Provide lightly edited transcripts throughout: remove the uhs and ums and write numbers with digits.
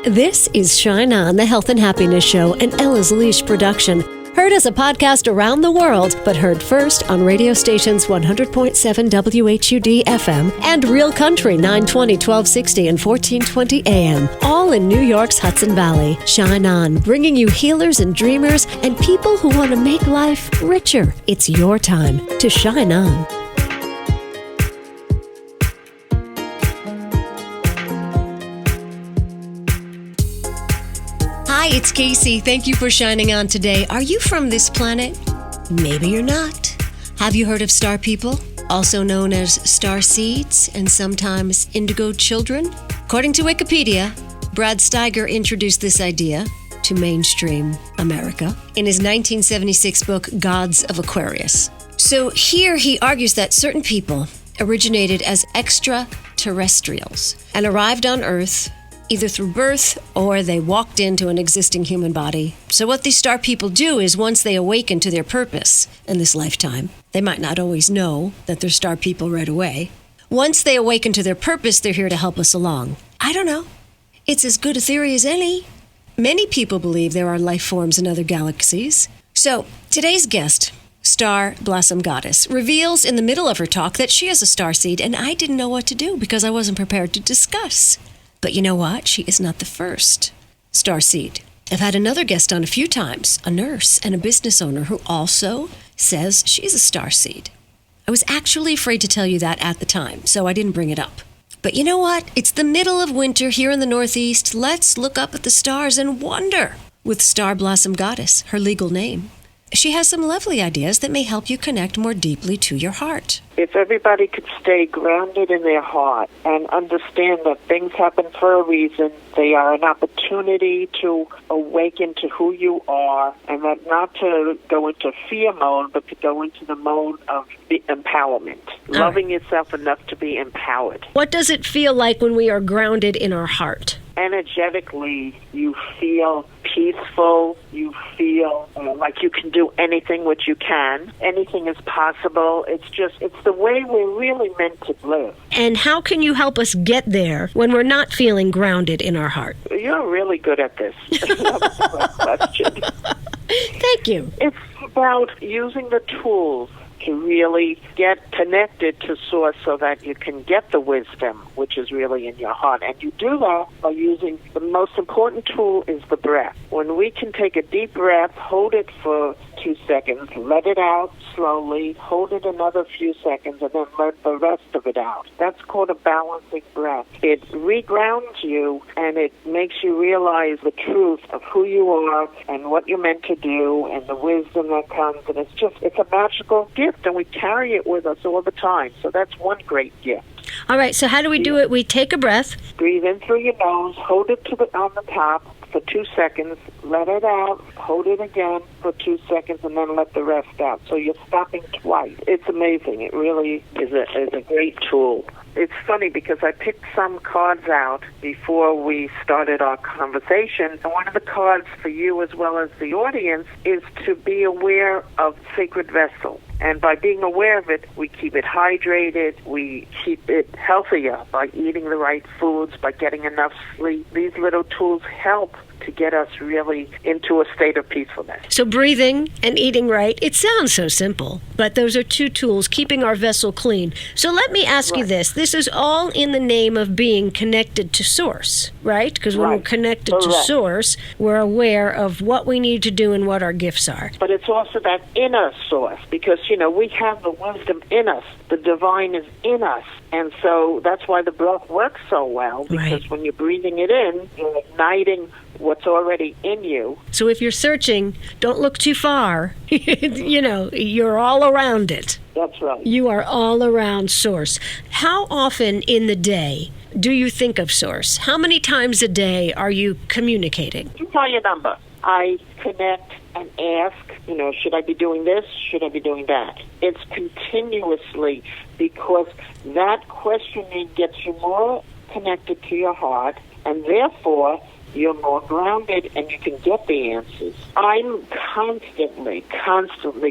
This is Shine On, the Health and Happiness Show, an Ella's Leash production. Heard as a podcast around the world, but heard first on radio stations 100.7 WHUD FM and Real Country 920, 1260, and 1420 AM, all in New York's Hudson Valley. Shine On, bringing you healers and dreamers and people who want to make life richer. It's your time to shine on. Hi, it's Casey. Thank you for shining on today. Are you from this planet? Maybe you're not. Have you heard of star people, also known as star seeds and sometimes indigo children? According to Wikipedia, Brad Steiger introduced this idea to mainstream America in his 1976 book, Gods of Aquarius. So here he argues that certain people originated as extraterrestrials and arrived on Earth either through birth or they walked into an existing human body. So what these star people do is once they awaken to their purpose in this lifetime, they might not always know that they're star people right away. Once they awaken to their purpose, they're here to help us along. I don't know. It's as good a theory as any. Many people believe there are life forms in other galaxies. So today's guest, Star Blossom Goddess, reveals in the middle of her talk that she is a starseed, and I didn't know what to do because I wasn't prepared to discuss. But you know what? She is not the first starseed. I've had another guest on a few times, a nurse and a business owner who also says she's a starseed. I was actually afraid to tell you that at the time, so I didn't bring it up. But you know what? It's the middle of winter here in the Northeast. Let's look up at the stars and wonder with Star Blossom Goddess, her legal name. She has some lovely ideas that may help you connect more deeply to your heart. If everybody could stay grounded in their heart and understand that things happen for a reason, they are an opportunity to awaken to who you are, and that not to go into fear mode, but to go into the mode of the empowerment, loving yourself enough to be empowered. What does it feel like when we are grounded in our heart? Energetically, you feel peaceful, you feel like you can do anything which you can. Anything is possible. It's the way we're really meant to live. And how can you help us get there when we're not feeling grounded in our heart? You're really good at this. That's a great question. Thank you. It's about using the tools to really get connected to Source so that you can get the wisdom, which is really in your heart. And you do that by using the most important tool is the breath. When we can take a deep breath, hold it for 2 seconds, let it out slowly, hold it another few seconds, and then let the rest of it out. That's called a balancing breath. It regrounds you, and it makes you realize the truth of who you are and what you're meant to do and the wisdom that comes. And it's a magical gift, and we carry it with us all the time. So that's one great gift. All right, so how do we do it? We take a breath. Breathe in through your nose, hold it on the top for 2 seconds, let it out, hold it again for 2 seconds, and then let the rest out. So you're stopping twice. It's amazing. It really is a great tool. It's funny because I picked some cards out before we started our conversation, and one of the cards for you as well as the audience is to be aware of sacred vessel. And by being aware of it, we keep it hydrated, we keep it healthier by eating the right foods, by getting enough sleep. These little tools help to get us really into a state of peacefulness. So breathing and eating right, it sounds so simple, but those are two tools, keeping our vessel clean. So let me ask you this. This is all in the name of being connected to Source, right? Because when we're connected to Source, we're aware of what we need to do and what our gifts are. But it's also that inner Source, because, we have the wisdom in us. The divine is in us. And so that's why the breath works so well, because when you're breathing it in, you're igniting what's already in you. So if you're searching, don't look too far. You're all around it. That's right. You are all around Source. How often in the day do you think of Source? How many times a day are you communicating? You tell your number. I connect and ask, should I be doing this? Should I be doing that? It's continuously, because that questioning gets you more connected to your heart, and therefore you're more grounded and you can get the answers. I'm constantly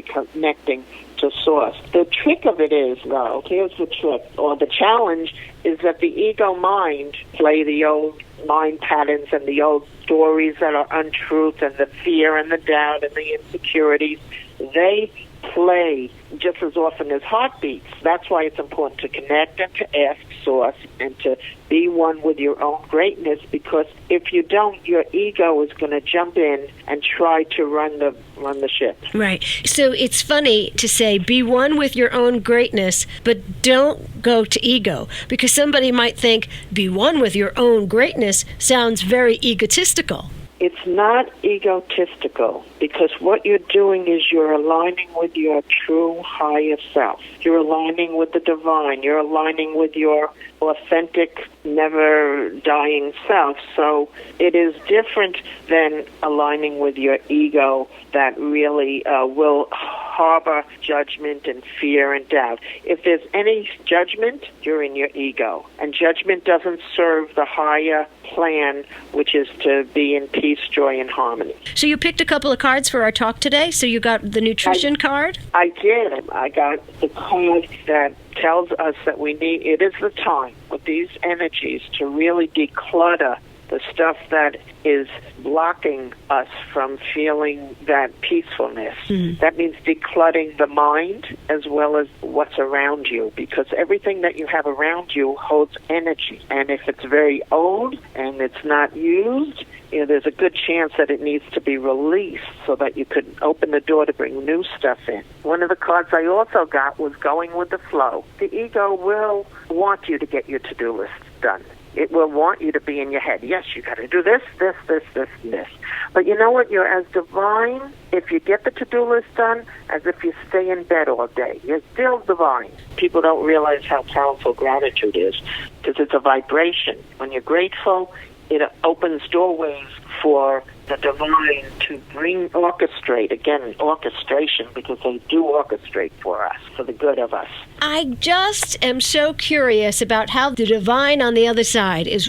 connecting to source. The trick of it is, though, here's the trick, or the challenge, is that the ego mind play the old mind patterns and the old stories that are untruth and the fear and the doubt and the insecurities. They play just as often as heartbeats. That's why it's important to connect and to ask source and to be one with your own greatness, because if you don't, your ego is going to jump in and try to run the ship. Right. So it's funny to say be one with your own greatness, but don't go to ego, because somebody might think be one with your own greatness sounds very egotistical. It's not egotistical, because what you're doing is you're aligning with your true higher self. You're aligning with the divine. You're aligning with your authentic, never-dying self. So it is different than aligning with your ego that really will harbor judgment and fear and doubt. If there's any judgment, you're in your ego. And judgment doesn't serve the higher plan, which is to be in peace, joy, and harmony. So you picked a couple of cards for our talk today? So you got the nutrition card? I did. I got the card that tells us that it is the time with these energies to really declutter the stuff that is blocking us from feeling that peacefulness. Mm-hmm. That means decluttering the mind as well as what's around you, because everything that you have around you holds energy. And if it's very old and it's not used, there's a good chance that it needs to be released so that you could open the door to bring new stuff in. One of the cards I also got was going with the flow. The ego will want you to get your to-do list done. It will want you to be in your head. Yes, you got to do this, this, this, this, and this. But you know what? You're as divine if you get the to-do list done as if you stay in bed all day. You're still divine. People don't realize how powerful gratitude is, because it's a vibration. When you're grateful, it opens doorways for the divine to orchestrate. Again, orchestration, because they do orchestrate for us, for the good of us. I just am so curious about how the divine on the other side is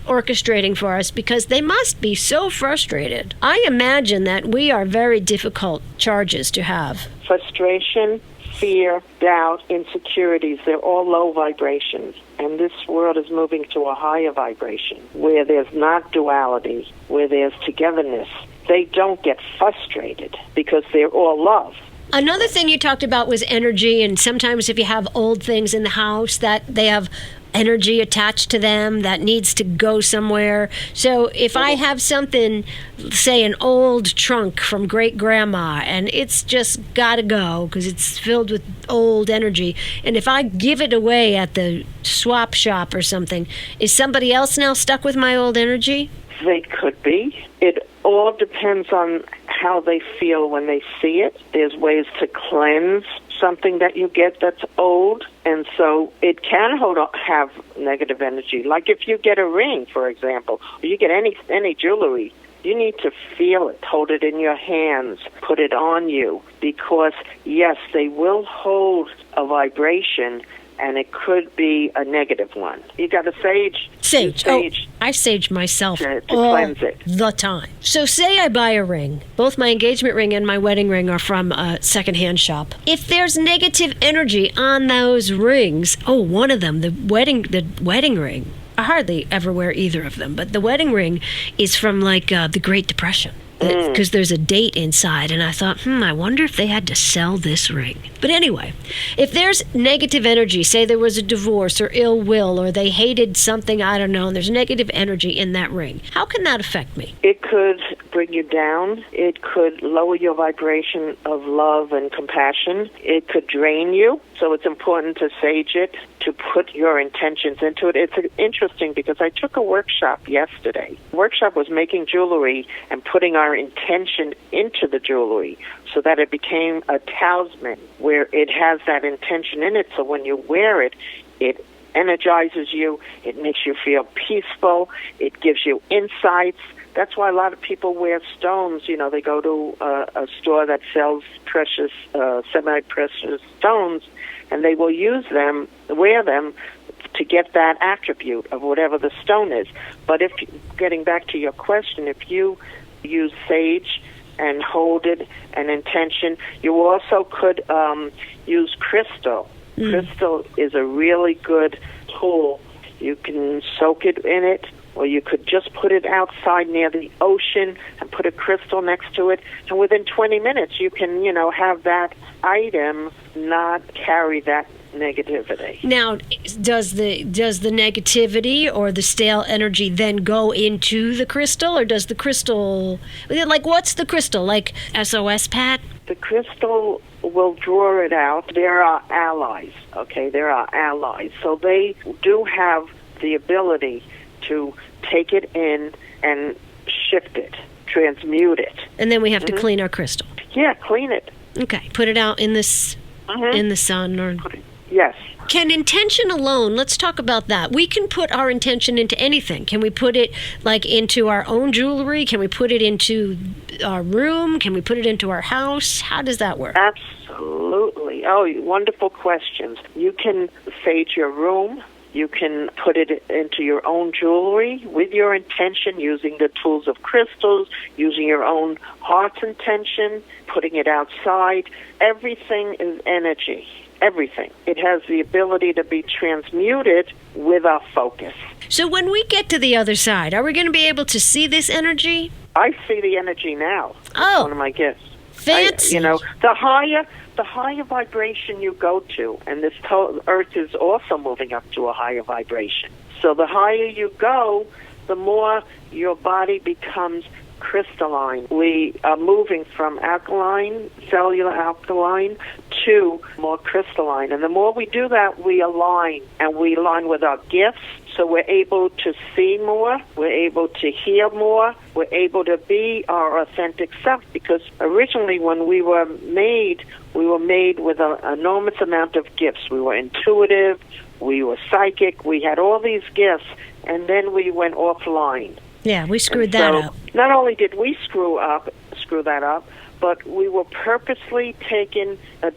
orchestrating for us, because they must be so frustrated. I imagine that we are very difficult charges to have. Frustration, fear, doubt, insecurities, they're all low vibrations. And this world is moving to a higher vibration where there's not duality, where there's togetherness. They don't get frustrated because they're all love. Another thing you talked about was energy, and sometimes if you have old things in the house that they have energy attached to them that needs to go somewhere. So if I have something, say an old trunk from great-grandma, and it's just got to go because it's filled with old energy, and if I give it away at the swap shop or something, is somebody else now stuck with my old energy? They could be. It all depends on how they feel when they see it. There's ways to cleanse something that you get that's old, and so it can have negative energy. Like if you get a ring, for example, or you get any jewelry, you need to feel it, hold it in your hands, put it on you, because yes, they will hold a vibration, and it could be a negative one. You got to sage. I sage myself to all cleanse it. The time. So say I buy a ring. Both my engagement ring and my wedding ring are from a secondhand shop. If there's negative energy on those rings, one of them, the wedding ring, I hardly ever wear either of them, but the wedding ring is from the Great Depression. Because there's a date inside, and I thought, I wonder if they had to sell this ring. But anyway, if there's negative energy, say there was a divorce or ill will, or they hated something, I don't know, and there's negative energy in that ring, how can that affect me? It could bring you down. It could lower your vibration of love and compassion. It could drain you. So it's important to sage it, to put your intentions into it. It's interesting because I took a workshop yesterday. The workshop was making jewelry and putting our intention into the jewelry so that it became a talisman where it has that intention in it. So when you wear it, it energizes you. It makes you feel peaceful. It gives you insights. That's why a lot of people wear stones. They go to a store that sells precious, semi-precious stones, and they will wear them, to get that attribute of whatever the stone is. But if, getting back to your question, if you use sage and hold it and intention, you also could use crystal. Crystal is a really good tool. You can soak it in it, or you could just put it outside near the ocean and put a crystal next to it, and within 20 minutes you can, have that item not carry that negativity. Now, does the negativity or the stale energy then go into the crystal, or does the crystal, like, what's the crystal, like SOS, Pat? The crystal will draw it out. There are allies, okay? There are allies. So they do have the ability to take it in and shift it, transmute it. And then we have to clean our crystal. Yeah, clean it. Okay, put it out in this in the sun, or yes. Can intention alone, let's talk about that. We can put our intention into anything. Can we put it like into our own jewelry? Can we put it into our room? Can we put it into our house? How does that work? Absolutely. Oh, wonderful questions. You can sage your room. You can put it into your own jewelry with your intention, using the tools of crystals, using your own heart's intention, putting it outside. Everything is energy. Everything. It has the ability to be transmuted with our focus. So when we get to the other side, are we going to be able to see this energy? I see the energy now. Oh. One of my gifts. Fancy. The higher vibration you go to, and this Earth is also moving up to a higher vibration. So the higher you go, the more your body becomes crystalline. We are moving from alkaline, cellular alkaline, to more crystalline. And the more we do that, we align, and we align with our gifts. So we're able to see more, we're able to hear more, we're able to be our authentic self, because originally when we were made with an enormous amount of gifts. We were intuitive, we were psychic, we had all these gifts, and then we went offline. Yeah, we screwed that up. Not only did we screw that up, but we were purposely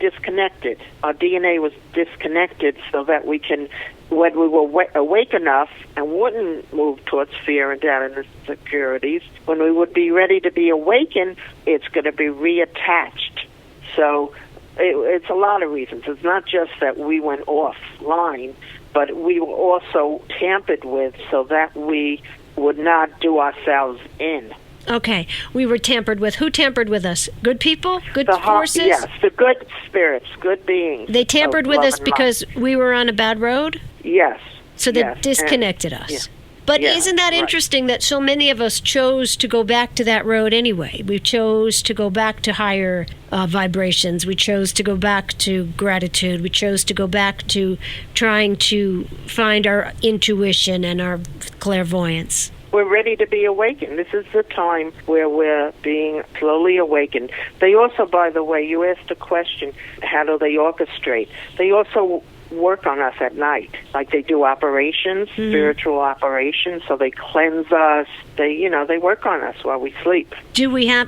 disconnected. Our DNA was disconnected so that we can, when we were awake enough and wouldn't move towards fear and doubt and insecurities, when we would be ready to be awakened, it's going to be reattached. So it's a lot of reasons. It's not just that we went offline, but we were also tampered with so that we would not do ourselves in. Okay, we were tampered with. Who tampered with us? Good people? Good forces? Yes, the good spirits, good beings. They tampered with us because we were on a bad road? Yes. So they disconnected us. Yeah. But isn't that interesting that so many of us chose to go back to that road anyway? We chose to go back to higher vibrations. We chose to go back to gratitude. We chose to go back to trying to find our intuition and our clairvoyance. We're ready to be awakened. This is the time where we're being slowly awakened. They also, by the way, you asked a question, how do they orchestrate? They also work on us at night, like they do operations, spiritual operations, so they cleanse us. They work on us while we sleep.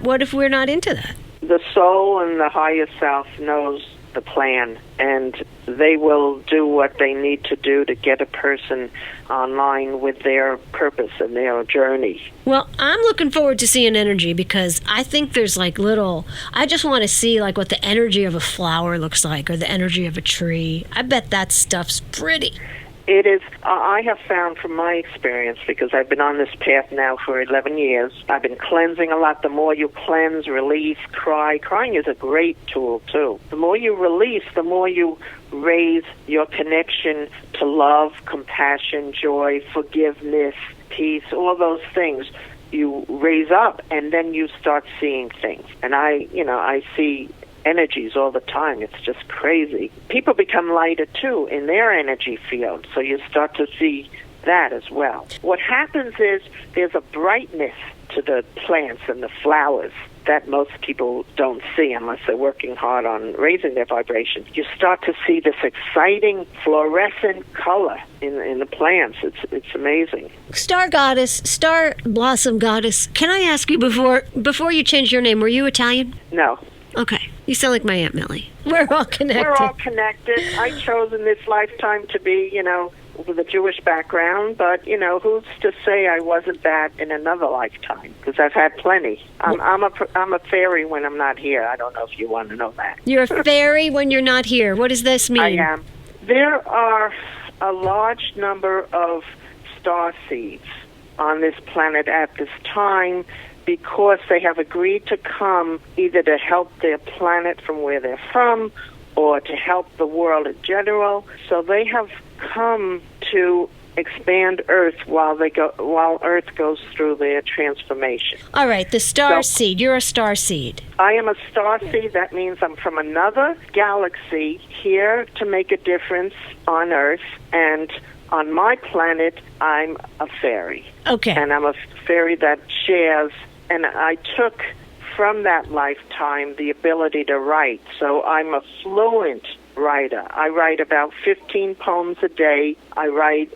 What if we're not into that? The soul and the higher self knows the plan, and they will do what they need to do to get a person online with their purpose and their journey. Well, I'm looking forward to seeing energy, because I think there's I just want to see what the energy of a flower looks like, or the energy of a tree. I bet that stuff's pretty. It is. I have found from my experience, because I've been on this path now for 11 years, I've been cleansing a lot. The more you cleanse, release, crying is a great tool, too. The more you release, the more you raise your connection to love, compassion, joy, forgiveness, peace, all those things. You raise up, and then you start seeing things. And I see energies all the time. It's just crazy. People become lighter too in their energy field, so you start to see that as well. What happens is there's a brightness to the plants and the flowers that most people don't see unless they're working hard on raising their vibration. You start to see this exciting fluorescent color in the plants. It's amazing. Star goddess, star blossom goddess, can I ask you, before you changed your name, were you Italian? No. Okay. You sound like my Aunt Millie. We're all connected. We're all connected. I chose in this lifetime to be, with a Jewish background, but, who's to say I wasn't that in another lifetime? Because I've had plenty. I'm a fairy when I'm not here. I don't know if you want to know that. You're a fairy when you're not here. What does this mean? I am. There are a large number of star seeds on this planet at this time because they have agreed to come either to help their planet from where they're from or to help the world in general. So they have come to expand Earth while Earth goes through their transformation. All right, the star seed. You're a star seed. I am a star seed. That means I'm from another galaxy here to make a difference on Earth, and on my planet, I'm a fairy. Okay. And I'm a fairy that shares, and I took from that lifetime the ability to write. So I'm a fluent writer. I write about 15 poems a day. I write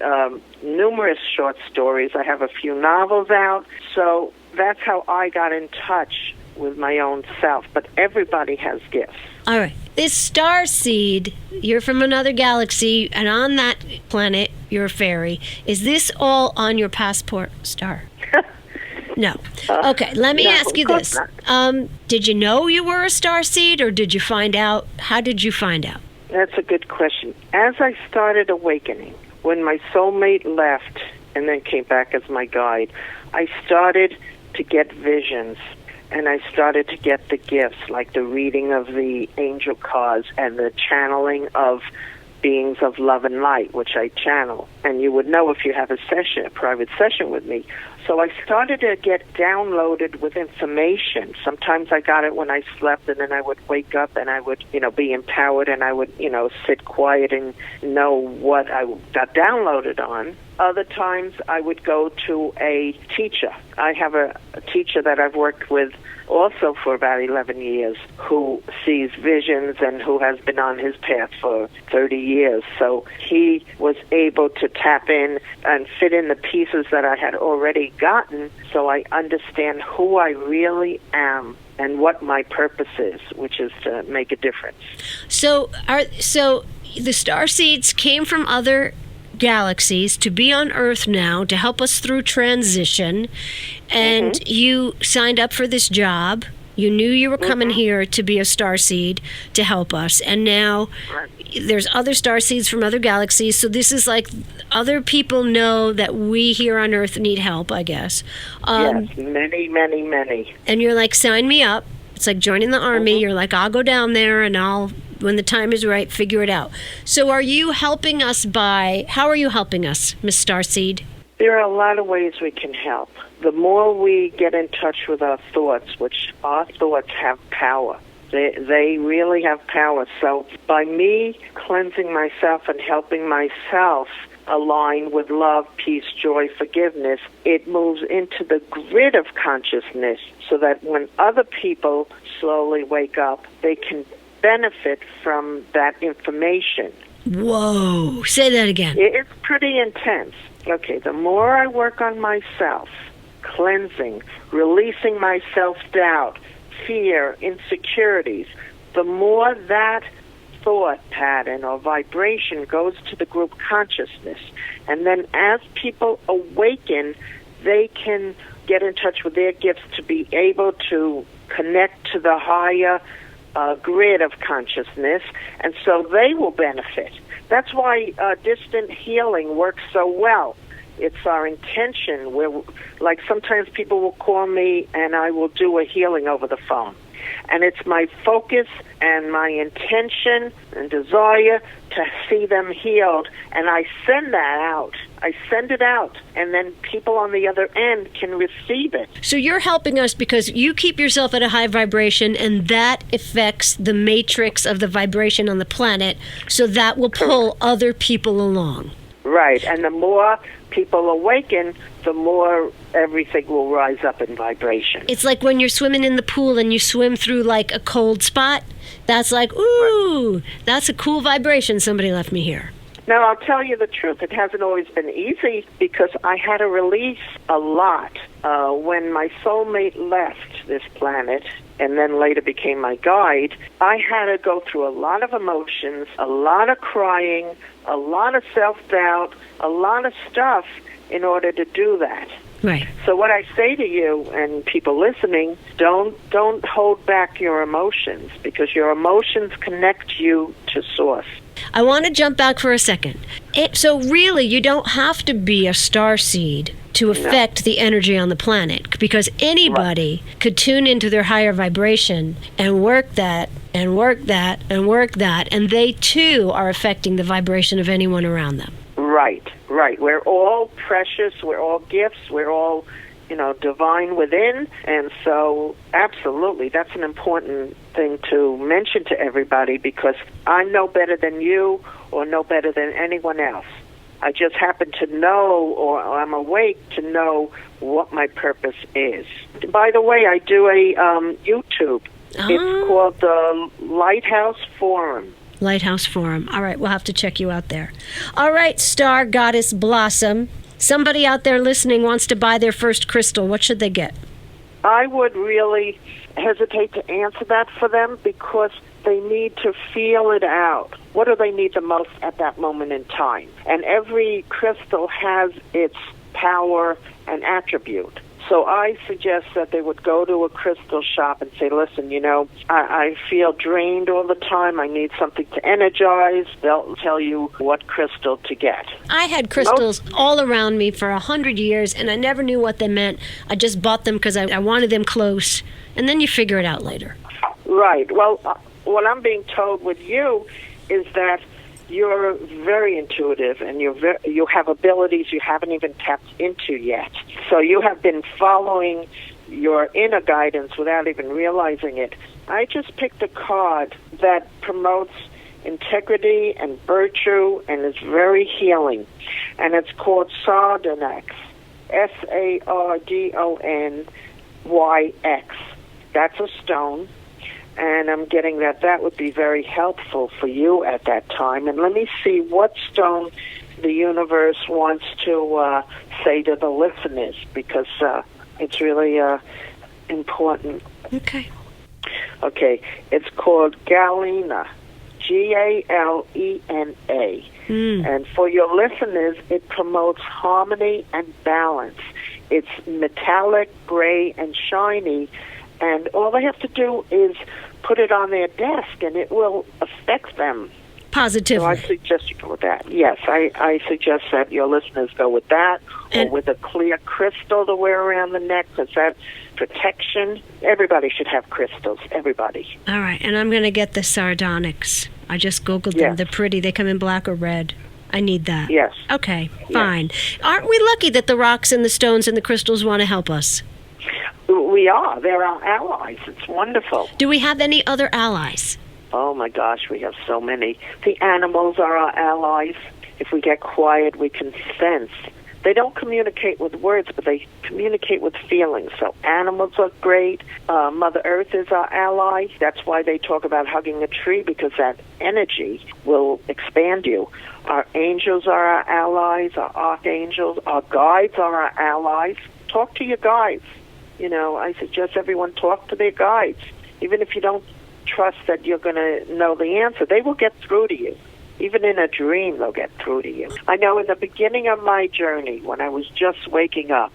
numerous short stories. I have a few novels out. So that's how I got in touch with my own self. But everybody has gifts. All right. This star seed, you're from another galaxy, and on that planet, you're a fairy. Is this all on your passport, Star? No. Okay, let me ask you this. Did you know you were a star seed, or did you find out? How did you find out? That's a good question. As I started awakening, when my soulmate left and then came back as my guide, I started to get visions, and I started to get the gifts, like the reading of the angel cards and the channeling of beings of love and light, which I channel. And you would know if you have a private session with me. So I started to get downloaded with information. Sometimes I got it when I slept, and then I would wake up and I would, be empowered, and I would, sit quiet and know what I got downloaded on. Other times I would go to a teacher. I have a teacher that I've worked with also for about 11 years who sees visions and who has been on his path for 30 years. So he was able to tap in and fit in the pieces that I had already gotten, so I understand who I really am and what my purpose is, which is to make a difference. So the star seeds came from other galaxies to be on Earth now to help us through transition, and you signed up for this job. You knew you were coming here to be a starseed to help us, and now there's other starseeds from other galaxies, so this is like other people know that we here on Earth need help, I guess. Yes, many, many, many. And you're like, sign me up. It's like joining the army. You're like, I'll go down there and I'll, when the time is right, figure it out. So are you helping us how are you helping us, Miss Starseed? There are a lot of ways we can help. The more we get in touch with our thoughts, which our thoughts have power. They really have power. So by me cleansing myself and helping myself align with love, peace, joy, forgiveness, it moves into the grid of consciousness so that when other people slowly wake up, they can benefit from that information. Whoa. Say that again. It's pretty intense. Okay, the more I work on myself, cleansing, releasing my self-doubt, fear, insecurities, the more that thought pattern or vibration goes to the group consciousness. And then as people awaken, they can get in touch with their gifts to be able to connect to the higher grid of consciousness, and so they will benefit. That's why distant healing works so well. It's our intention. Like sometimes people will call me and I will do a healing over the phone. And it's my focus and my intention and desire to see them healed. And I send that out. I send it out. And then people on the other end can receive it. So you're helping us because you keep yourself at a high vibration, and that affects the matrix of the vibration on the planet. So that will pull other people along. Right. And the more people awaken, the more everything will rise up in vibration. It's like when you're swimming in the pool and you swim through like a cold spot. That's like, ooh, that's a cool vibration. Somebody left me here. Now, I'll tell you the truth. It hasn't always been easy because I had to release a lot. When my soulmate left this planet and then later became my guide, I had to go through a lot of emotions, a lot of crying, a lot of self-doubt, a lot of stuff in order to do that. Right. So what I say to you and people listening, don't hold back your emotions, because your emotions connect you to Source. I want to jump back for a second. So really, you don't have to be a starseed to affect the energy on the planet, because anybody could tune into their higher vibration and work that and work that and work that, and they too are affecting the vibration of anyone around them. Right. We're all precious. We're all gifts. We're all, divine within. And so, absolutely, that's an important thing to mention to everybody, because I'm no better than you or no better than anyone else. I just happen to know, or I'm awake to know what my purpose is. By the way, I do a YouTube. It's called the Lighthouse Forum. Lighthouse Forum. All right, we'll have to check you out there. All right, Star Goddess Blossom. Somebody out there listening wants to buy their first crystal. What should they get? I would really hesitate to answer that for them, because they need to feel it out. What do they need the most at that moment in time? And every crystal has its power and attribute. So I suggest that they would go to a crystal shop and say, listen, I feel drained all the time. I need something to energize. They'll tell you what crystal to get. I had crystals all around me for 100 years, and I never knew what they meant. I just bought them because I wanted them close, and then you figure it out later. Right. Well, what I'm being told with you is that you're very intuitive, and you have abilities you haven't even tapped into yet. So you have been following your inner guidance without even realizing it. I just picked a card that promotes integrity and virtue and is very healing. And it's called Sardonyx, Sardonyx. That's a stone. And I'm getting that would be very helpful for you at that time. And let me see what stone the universe wants to say to the listeners, because it's really important. Okay. Okay. It's called Galena, Galena. And for your listeners, it promotes harmony and balance. It's metallic, gray, and shiny. And all they have to do is put it on their desk, and it will affect them. Positively. So I suggest you go with that. Yes, I suggest that your listeners go with that, or with a clear crystal to wear around the neck, because that protection. Everybody should have crystals. Everybody. All right, and I'm going to get the Sardonyx. I just Googled them. They're pretty. They come in black or red. I need that. Yes. Okay, fine. Yes. Aren't we lucky that the rocks and the stones and the crystals want to help us? We are. They're our allies. It's wonderful. Do we have any other allies? Oh, my gosh, we have so many. The animals are our allies. If we get quiet, we can sense. They don't communicate with words, but they communicate with feelings. So animals are great. Mother Earth is our ally. That's why they talk about hugging a tree, because that energy will expand you. Our angels are our allies, our archangels. Our guides are our allies. Talk to your guides. I suggest everyone talk to their guides. Even if you don't trust that you're going to know the answer, they will get through to you. Even in a dream, they'll get through to you. I know in the beginning of my journey, when I was just waking up,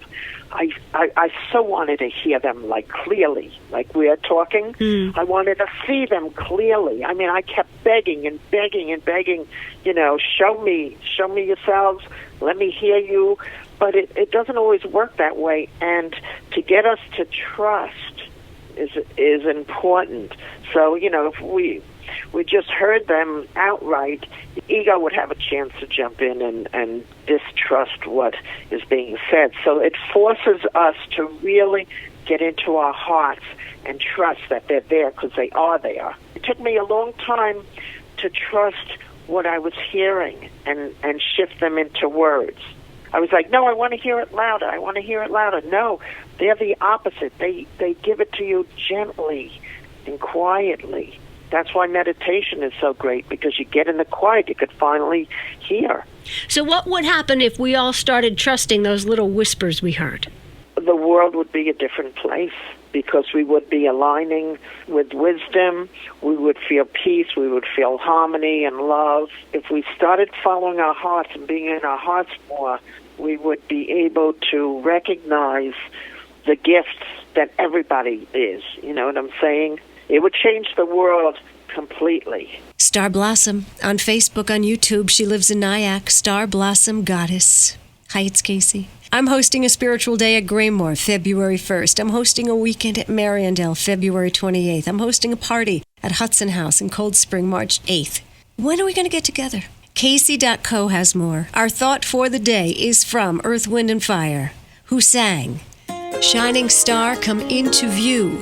I so wanted to hear them, clearly, like we are talking. I wanted to see them clearly. I mean, I kept begging and begging and begging, show me yourselves, let me hear you. But it doesn't always work that way, and to get us to trust is important. So, if we just heard them outright, the ego would have a chance to jump in and distrust what is being said. So it forces us to really get into our hearts and trust that they're there, because they are there. It took me a long time to trust what I was hearing and shift them into words. I was like, no, I want to hear it louder. I want to hear it louder. No, they're the opposite. They give it to you gently and quietly. That's why meditation is so great, because you get in the quiet, you could finally hear. So what would happen if we all started trusting those little whispers we heard? The world would be a different place, because we would be aligning with wisdom, we would feel peace, we would feel harmony and love. If we started following our hearts and being in our hearts more, we would be able to recognize the gifts that everybody is. You know what I'm saying? It would change the world completely. Star Blossom on Facebook, on YouTube. She lives in Nyack. Star Blossom Goddess. Hi, it's Casey. I'm hosting a spiritual day at Graymore, February 1st. I'm hosting a weekend at Mariandale, February 28th. I'm hosting a party at Hudson House in Cold Spring, March 8th. When are we going to get together? Casey.co has more. Our thought for the day is from Earth, Wind, and Fire, who sang, "Shining star, come into view.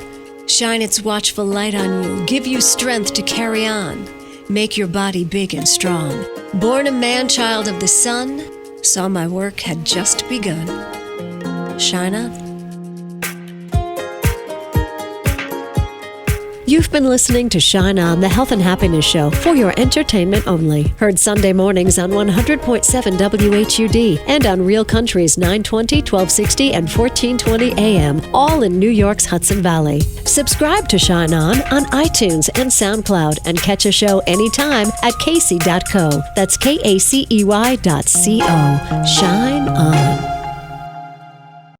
Shine its watchful light on you. Give you strength to carry on. Make your body big and strong. Born a man, child of the sun. Saw my work had just begun. Shine on." You've been listening to Shine On, the Health and Happiness Show, for your entertainment only. Heard Sunday mornings on 100.7 WHUD and on Real Country's 920, 1260, and 1420 AM, all in New York's Hudson Valley. Subscribe to Shine On iTunes and SoundCloud, and catch a show anytime at Casey.co. That's KACEY.co. Shine On.